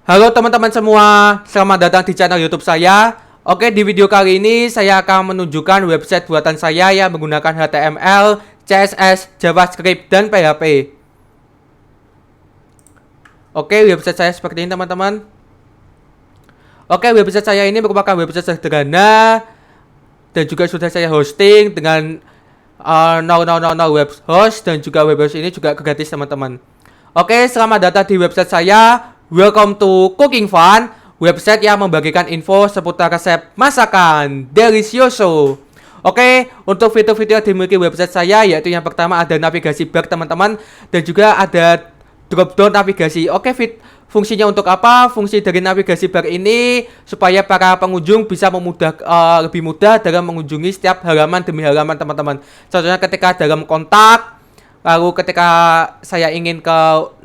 Halo teman-teman semua, selamat datang di channel YouTube saya. Oke, di video kali ini saya akan menunjukkan website buatan saya yang menggunakan HTML, CSS, JavaScript, dan PHP. Oke, website saya seperti ini teman-teman. Oke, website saya ini merupakan website sederhana dan juga sudah saya hosting dengan web host, dan juga web host ini juga gratis teman-teman. Oke, selamat datang di website saya. Welcome to Cooking Fun, website yang membagikan info seputar resep masakan delicioso. Oke, untuk fitur-fitur yang dimiliki website saya yaitu yang pertama ada navigasi bar teman-teman, dan juga ada drop down navigasi. Oke, fungsinya untuk apa? Fungsi dari navigasi bar ini supaya para pengunjung bisa lebih mudah dalam mengunjungi setiap halaman demi halaman teman-teman. Contohnya ketika dalam kontak, lalu ketika saya ingin ke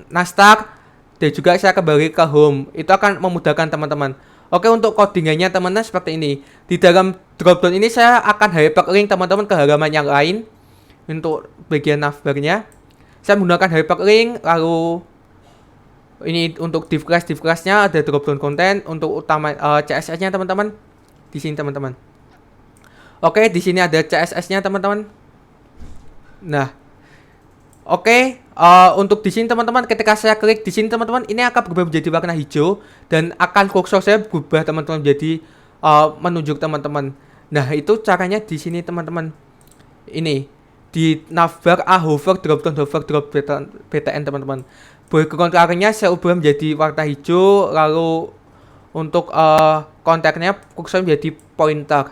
Nasdaq, dan juga saya kembali ke home, itu akan memudahkan teman-teman. Oke, untuk codingannya teman-teman seperti ini. Di dalam dropdown ini saya akan hyperlink teman-teman ke halaman yang lain. Untuk bagian navbarnya saya menggunakan hyperlink. Lalu ini untuk div class-nya ada dropdown konten. Untuk utama CSS-nya teman-teman di sini teman-teman. Oke, di sini ada CSS-nya teman-teman. Nah, oke, untuk di sini teman-teman, ketika saya klik di sini teman-teman, ini akan berubah menjadi warna hijau dan akan kursor saya berubah teman-teman menjadi menunjuk teman-teman. Nah, itu caranya di sini teman-teman. Ini di navbar hover drop down hover drop btn teman-teman. Background colornya saya ubah menjadi warna hijau, lalu untuk kontaknya kursor menjadi pointer.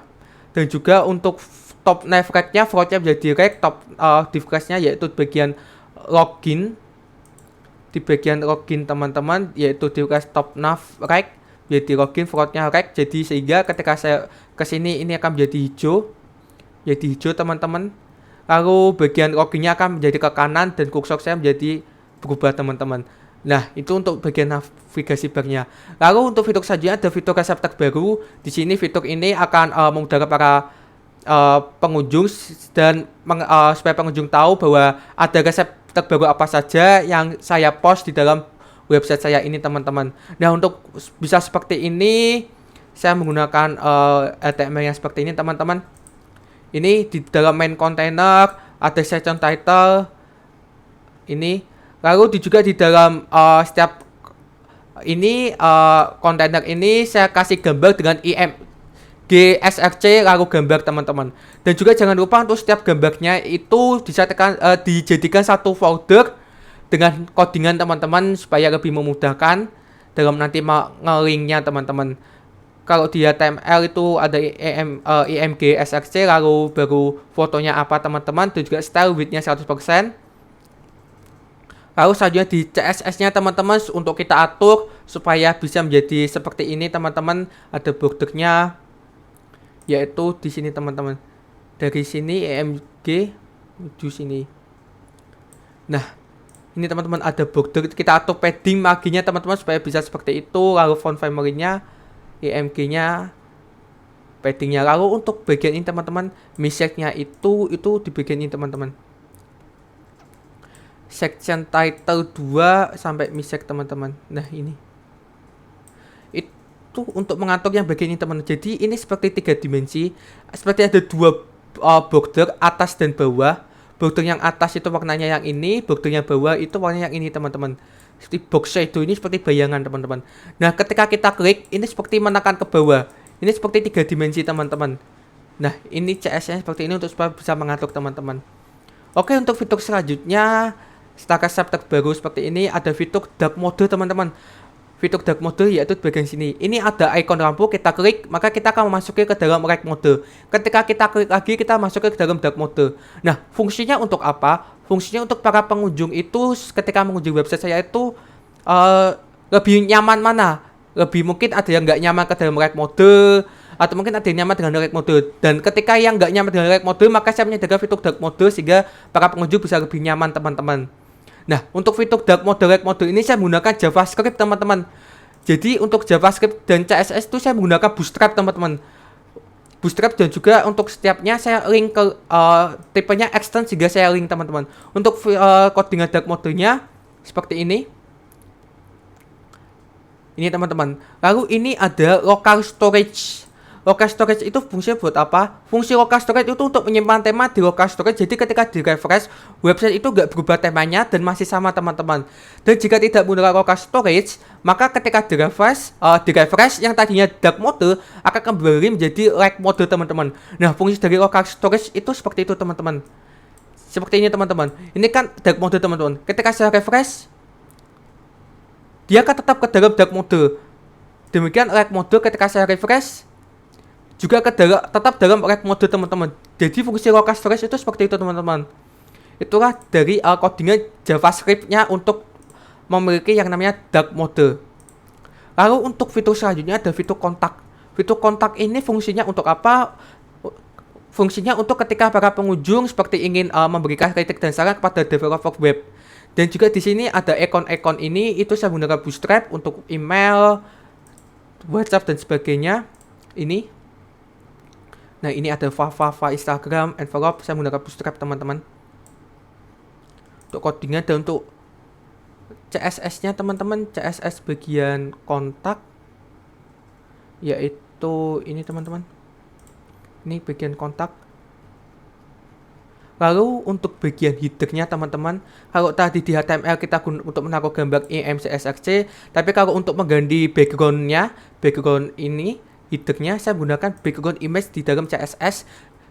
Dan juga untuk top nav rate-nya floatnya menjadi rect, top div class-nya yaitu bagian login. Di bagian login teman-teman yaitu div class top nav rect jadi login, floatnya rect, jadi sehingga ketika saya kesini ini akan menjadi hijau teman-teman. Lalu bagian loginnya akan menjadi ke kanan dan kursor saya menjadi berubah teman-teman. Nah, itu untuk bagian navigasi barnya. Lalu untuk fitur selanjutnya ada fitur resep terbaru. Di sini fitur ini akan memudahkan para pengunjung dan supaya pengunjung tahu bahwa ada resep terbaru apa saja yang saya post di dalam website saya ini teman-teman. Nah, untuk bisa seperti ini saya menggunakan HTML yang seperti ini teman-teman. Ini di dalam main container ada section title ini, lalu juga di dalam setiap ini kontainer ini saya kasih gambar dengan GSRC lalu gambar teman-teman. Dan juga jangan lupa untuk setiap gambarnya itu dijadikan satu folder dengan codingan teman-teman supaya lebih memudahkan dalam nanti nge-linknya teman-teman. Kalau di HTML itu ada img src, lalu baru fotonya apa teman-teman, dan juga style widthnya 100%. Lalu selanjutnya di CSS-nya teman-teman untuk kita atur supaya bisa menjadi seperti ini teman-teman. Ada bordernya yaitu di sini teman-teman. Dari sini EMG menuju sini. Nah, ini teman-teman ada border, kita atur padding marginnya teman-teman supaya bisa seperti itu. Lalu font family-nya, EMG-nya, paddingnya. Lalu untuk bagian ini teman-teman, misek-nya itu di bagian ini teman-teman. Section title 2 sampai misek teman-teman. Nah, ini itu untuk mengatur yang bagian ini teman-teman. Jadi ini seperti 3 dimensi, seperti ada 2 border atas dan bawah. Border yang atas itu warnanya yang ini, border yang bawah itu warnanya yang ini teman-teman. Seperti box shadow ini seperti bayangan teman-teman. Nah, ketika kita klik ini seperti menekan ke bawah. Ini seperti 3 dimensi teman-teman. Nah, ini CS-nya seperti ini untuk supaya bisa mengatur teman-teman. Oke, untuk fitur selanjutnya setelah resep terbaru seperti ini ada fitur dark mode teman-teman. Fitur dark mode yaitu di bagian sini. Ini ada icon lampu, kita klik maka kita akan memasuki ke dalam light mode. Ketika kita klik lagi kita masuk ke dalam dark mode. Nah, fungsinya untuk apa? Fungsinya untuk para pengunjung itu ketika mengunjungi website saya itu lebih nyaman mana? Lebih mungkin ada yang nggak nyaman ke dalam light mode, atau mungkin ada yang nyaman dengan dark mode. Dan ketika yang nggak nyaman dengan dark mode, maka saya menyediakan fitur dark mode sehingga para pengunjung bisa lebih nyaman teman-teman. Nah, untuk fitur dark mode ini saya menggunakan JavaScript teman-teman. Jadi untuk JavaScript dan CSS itu saya menggunakan Bootstrap teman-teman. Bootstrap dan juga untuk setiapnya saya link ke tipenya extend sehingga saya link teman-teman. Untuk codingan dark mode-nya seperti ini. Ini teman-teman. Lalu ini ada local storage. Local storage itu fungsinya buat apa? Fungsi local storage itu untuk menyimpan tema di local storage. Jadi ketika di refresh, website itu nggak berubah temanya dan masih sama teman-teman. Dan jika tidak menggunakan local storage, maka ketika di refresh yang tadinya dark mode akan kembali menjadi light mode teman-teman. Nah, fungsi dari local storage itu seperti itu teman-teman. Seperti ini teman-teman. Ini kan dark mode teman-teman. Ketika saya refresh, dia akan tetap ke dalam dark mode. Demikian light mode ketika saya refresh juga tetap dalam light mode teman-teman. Jadi fungsi local storage itu seperti itu teman-teman. Itulah dari codingan JavaScript-nya untuk memiliki yang namanya dark mode. Lalu untuk fitur selanjutnya ada fitur kontak. Fitur kontak ini fungsinya untuk apa? Fungsinya untuk ketika para pengunjung seperti ingin memberikan kritik dan saran kepada developer web. Dan juga di sini ada ikon-ikon ini, itu saya menggunakan Bootstrap untuk email, WhatsApp dan sebagainya. Ini. Nah, ini ada Instagram, envelope, saya menggunakan Bootstrap teman-teman. Untuk codingnya dan untuk CSS-nya teman-teman, CSS bagian kontak yaitu ini teman-teman. Ini bagian kontak. Lalu untuk bagian header-nya teman-teman, kalau tadi di HTML kita untuk menaruh gambar IMCSRC, tapi kalau untuk mengganti background-nya, background ini header-nya saya menggunakan background image di dalam CSS,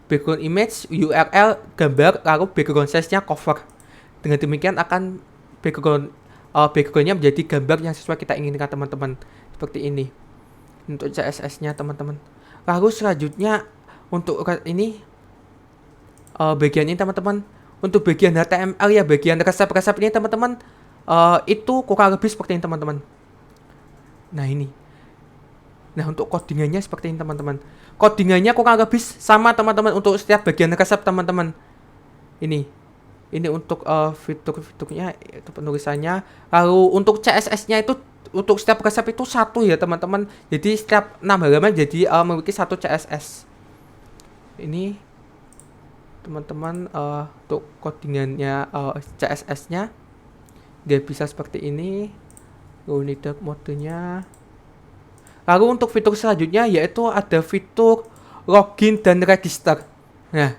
background image, URL, gambar, lalu background size-nya cover. Dengan demikian akan background-nya menjadi gambar yang sesuai kita inginkan teman-teman. Seperti ini. Untuk CSS-nya teman-teman. Lalu selanjutnya untuk ini bagian ini teman-teman. Untuk bagian HTML ya, bagian resep-resep ini teman-teman, itu kurang lebih seperti ini teman-teman. Nah ini. Nah untuk codingannya seperti ini teman-teman. Codingannya kurang lebih sama teman-teman untuk setiap bagian resep teman-teman. Ini untuk fitur-fiturnya itu penulisannya. Lalu untuk CSS-nya itu untuk setiap resep itu satu ya teman-teman. Jadi setiap 6 halaman jadi memiliki satu CSS. Ini teman-teman untuk codingannya CSS-nya dia bisa seperti ini. Lalu ini dark mode-nya. Lalu untuk fitur selanjutnya yaitu ada fitur login dan register. Nah,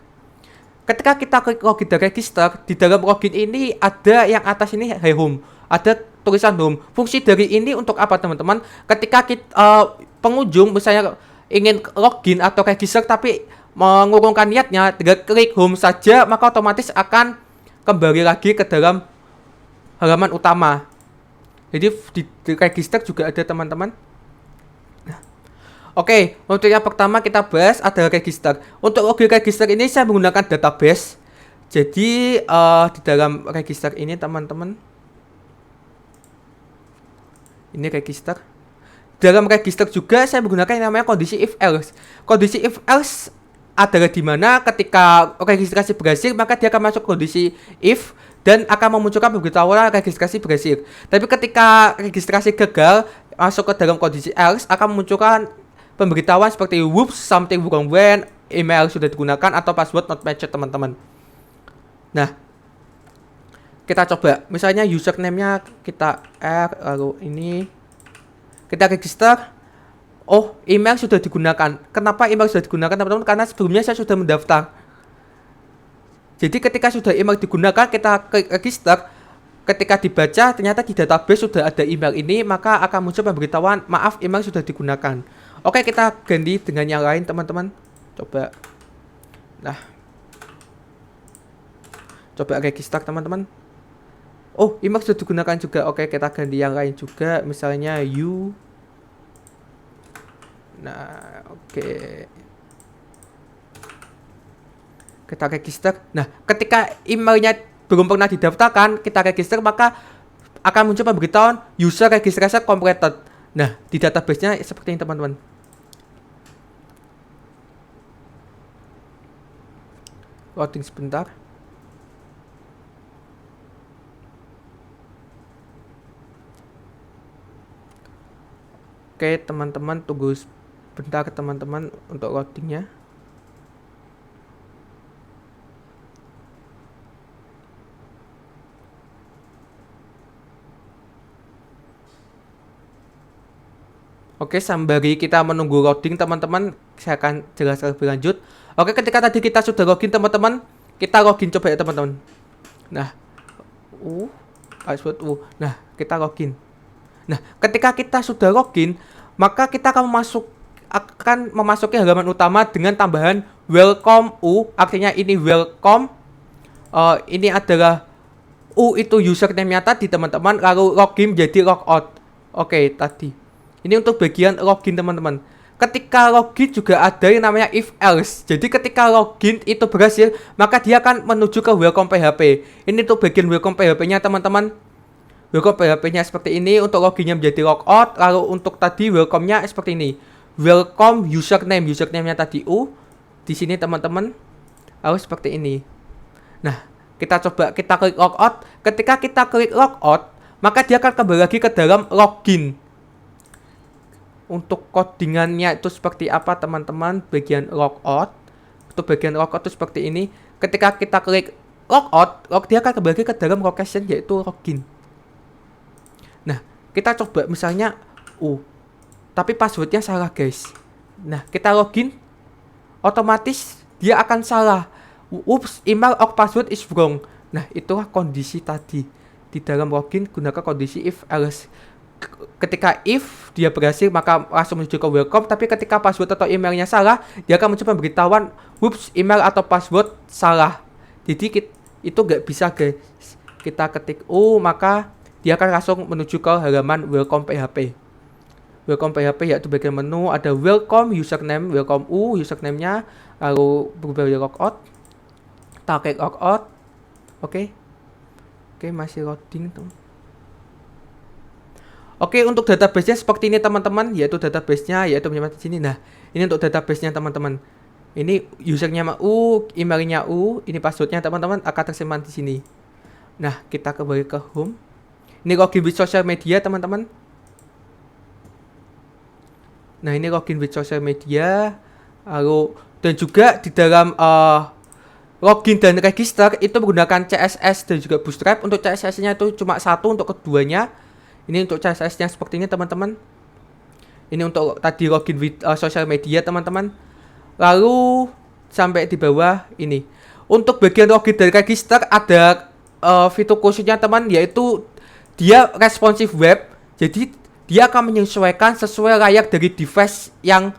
ketika kita klik login dan register, di dalam login ini ada yang atas ini home, ada tulisan home. Fungsi dari ini untuk apa teman-teman? Ketika pengunjung misalnya ingin login atau register tapi mengurungkan niatnya, tinggal klik home saja maka otomatis akan kembali lagi ke dalam halaman utama. Jadi di register juga ada teman-teman. Oke, untuk yang pertama kita bahas ada register. Untuk login register ini saya menggunakan database. Jadi di dalam register ini teman-teman, ini register. Dalam register juga saya menggunakan yang namanya kondisi if else. Kondisi if else adalah dimana ketika registrasi berhasil maka dia akan masuk kondisi if dan akan memunculkan pemberitahuan registrasi berhasil. Tapi ketika registrasi gagal masuk ke dalam kondisi else akan memunculkan pemberitahuan seperti whoops something wrong when email sudah digunakan atau password not matched teman-teman. Nah, kita coba misalnya username-nya kita lalu ini kita register. Oh, email sudah digunakan. Kenapa email sudah digunakan teman-teman? Karena sebelumnya saya sudah mendaftar. Jadi ketika sudah email digunakan kita klik register, ketika dibaca ternyata di database sudah ada email ini, maka akan muncul pemberitahuan maaf email sudah digunakan. Oke, kita ganti dengan yang lain teman-teman. Coba. Nah. Coba register teman-teman. Oh, email sudah digunakan juga. Oke, kita ganti yang lain juga. Misalnya you. Nah, oke. Kita register. Nah, ketika emailnya belum pernah didaftarkan, kita register maka akan muncul pemberitahuan user registration completed. Nah, di database-nya seperti ini teman-teman. Loading sebentar. Oke teman-teman, tunggu sebentar teman-teman untuk loadingnya. Oke, sembari kita menunggu loading teman-teman, saya akan jelaskan lebih lanjut. Oke, ketika tadi kita sudah login teman-teman, kita login coba ya teman-teman. Nah, password Nah, kita login. Nah, ketika kita sudah login, maka kita akan memasuki halaman utama dengan tambahan welcome artinya ini welcome. Ini adalah itu username-nya tadi teman-teman, lalu login menjadi logout. Oke, tadi. Ini untuk bagian login teman-teman. Ketika login juga ada yang namanya if else. Jadi ketika login itu berhasil, maka dia akan menuju ke welcome PHP. Ini untuk bagian welcome PHP-nya teman-teman. Welcome PHP-nya seperti ini, untuk loginnya menjadi logout. Lalu untuk tadi welcome-nya seperti ini. Welcome username-nya tadi di sini teman-teman. Lalu seperti ini. Nah, kita coba kita klik logout. Ketika kita klik logout, maka dia akan kembali lagi ke dalam login. Untuk codingannya itu seperti apa teman-teman, bagian logout. Untuk bagian logout itu seperti ini. Ketika kita klik logout, dia akan kembali ke dalam location yaitu login. Nah, kita coba misalnya tapi passwordnya salah guys. Nah, kita login, otomatis dia akan salah. Email or password is wrong. Nah, itulah kondisi tadi. Di dalam login gunakan kondisi if else. Ketika if dia berhasil maka langsung menuju ke welcome, tapi ketika password atau emailnya salah, dia akan mencoba memberitahuan email atau password salah. Jadi itu gak bisa guys. Kita ketik maka dia akan langsung menuju ke halaman welcome PHP. Welcome PHP yaitu bagian menu, ada welcome username, welcome username-nya, lalu berubah menjadi logout. Kita klik logout. Oke, masih loading tuh. Oke, untuk database-nya seperti ini teman-teman, yaitu database-nya yaitu di sini. Nah, ini untuk database-nya teman-teman. Ini usernya emailnya ini passwordnya teman-teman akan tersimpan di sini. Nah, kita kembali ke home. Ini login with social media teman-teman. Nah, ini login with social media. Lalu dan juga di dalam login dan register itu menggunakan CSS dan juga Bootstrap. Untuk CSS-nya itu cuma satu untuk keduanya. Ini untuk CSS-nya seperti ini teman-teman. Ini untuk tadi login with social media teman-teman. Lalu sampai di bawah ini. Untuk bagian login dan register ada fitur khususnya teman, yaitu dia responsive web. Jadi dia akan menyesuaikan sesuai layak dari device yang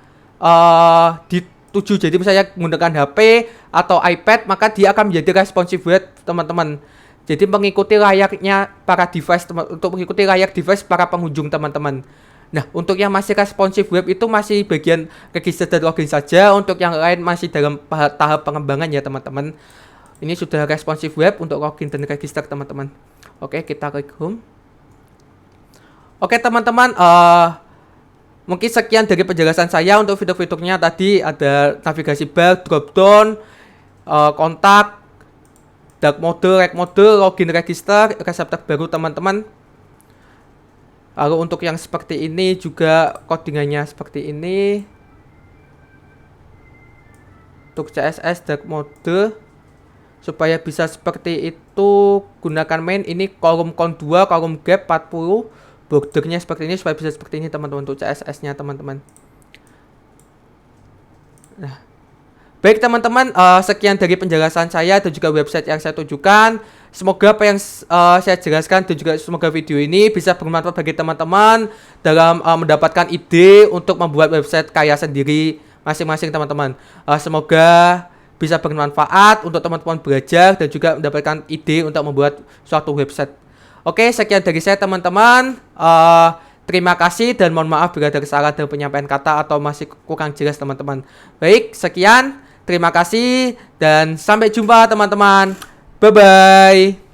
dituju. Jadi misalnya menggunakan HP atau iPad, maka dia akan menjadi responsive web teman-teman. Jadi mengikuti layaknya para device, untuk mengikuti layak device para pengunjung teman-teman. Nah, untuk yang masih responsive web itu masih bagian register dan login saja. Untuk yang lain masih dalam tahap pengembangan ya teman-teman. Ini sudah responsive web untuk login dan register teman-teman. Oke, kita klik home. Oke teman-teman, mungkin sekian dari penjelasan saya. Untuk fitur-fiturnya tadi ada navigasi bar, drop down, kontak, dark mode, reg mode, login register, reseptor baru teman-teman. Lalu untuk yang seperti ini juga codingannya seperti ini. Untuk CSS dark mode supaya bisa seperti itu gunakan main ini kolom count 2, kolom gap 40, bordernya seperti ini supaya bisa seperti ini teman-teman untuk CSS-nya teman-teman. Nah, baik teman-teman, sekian dari penjelasan saya dan juga website yang saya tunjukkan. Semoga apa yang saya jelaskan dan juga semoga video ini bisa bermanfaat bagi teman-teman dalam mendapatkan ide untuk membuat website kaya sendiri masing-masing teman-teman. Semoga bisa bermanfaat untuk teman-teman belajar dan juga mendapatkan ide untuk membuat suatu website. Oke, sekian dari saya teman-teman. Terima kasih dan mohon maaf bila ada kesalahan dalam penyampaian kata atau masih kurang jelas teman-teman. Baik, sekian. Terima kasih dan sampai jumpa teman-teman. Bye-bye.